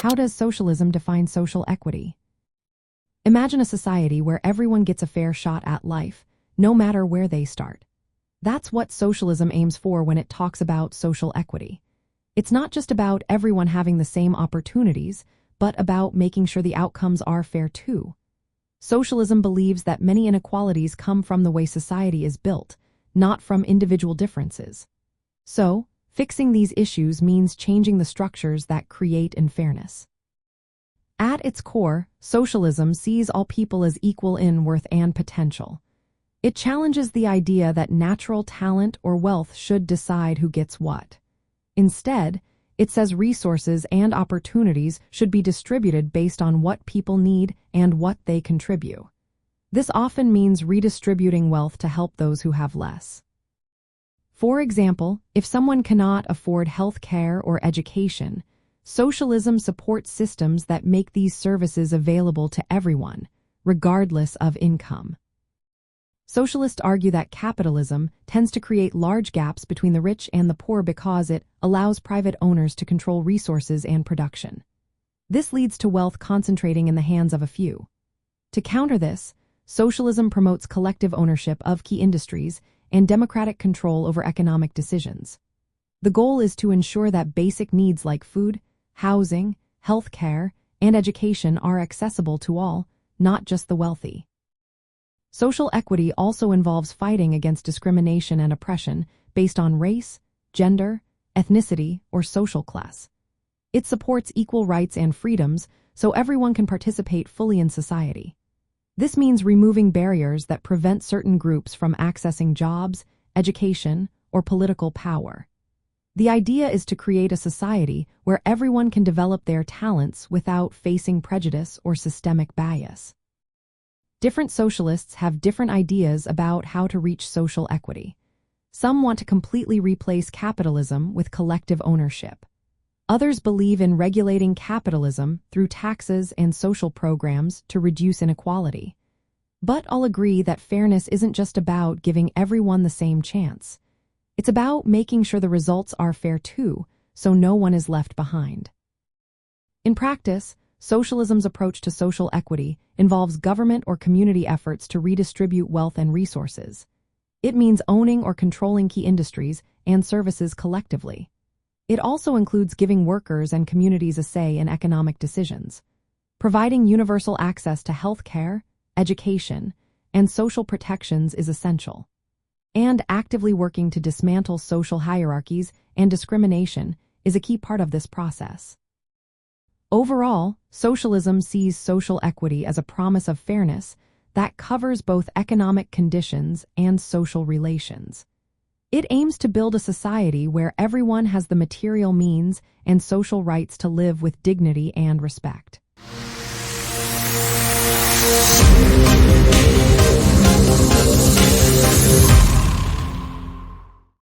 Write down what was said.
How does socialism define social equity? Imagine a society where everyone gets a fair shot at life, no matter where they start. That's what socialism aims for when it talks about social equity. It's not just about everyone having the same opportunities, but about making sure the outcomes are fair too. Socialism believes that many inequalities come from the way society is built, not from individual differences. So, fixing these issues means changing the structures that create unfairness. At its core, socialism sees all people as equal in worth and potential. It challenges the idea that natural talent or wealth should decide who gets what. Instead, it says resources and opportunities should be distributed based on what people need and what they contribute. This often means redistributing wealth to help those who have less. For example, if someone cannot afford health care or education, socialism supports systems that make these services available to everyone, regardless of income. Socialists argue that capitalism tends to create large gaps between the rich and the poor because it allows private owners to control resources and production. This leads to wealth concentrating in the hands of a few. To counter this, socialism promotes collective ownership of key industries and democratic control over economic decisions. The goal is to ensure that basic needs like food, housing, health care, and education are accessible to all, not just the wealthy. Social equity also involves fighting against discrimination and oppression based on race, gender, ethnicity, or social class. It supports equal rights and freedoms so everyone can participate fully in society. This means removing barriers that prevent certain groups from accessing jobs, education, or political power. The idea is to create a society where everyone can develop their talents without facing prejudice or systemic bias. Different socialists have different ideas about how to reach social equity. Some want to completely replace capitalism with collective ownership. Others believe in regulating capitalism through taxes and social programs to reduce inequality. But all agree that fairness isn't just about giving everyone the same chance. It's about making sure the results are fair too, so no one is left behind. In practice, socialism's approach to social equity involves government or community efforts to redistribute wealth and resources. It means owning or controlling key industries and services collectively. It also includes giving workers and communities a say in economic decisions. Providing universal access to health care, education, and social protections is essential. And actively working to dismantle social hierarchies and discrimination is a key part of this process. Overall, socialism sees social equity as a promise of fairness that covers both economic conditions and social relations. It aims to build a society where everyone has the material means and social rights to live with dignity and respect.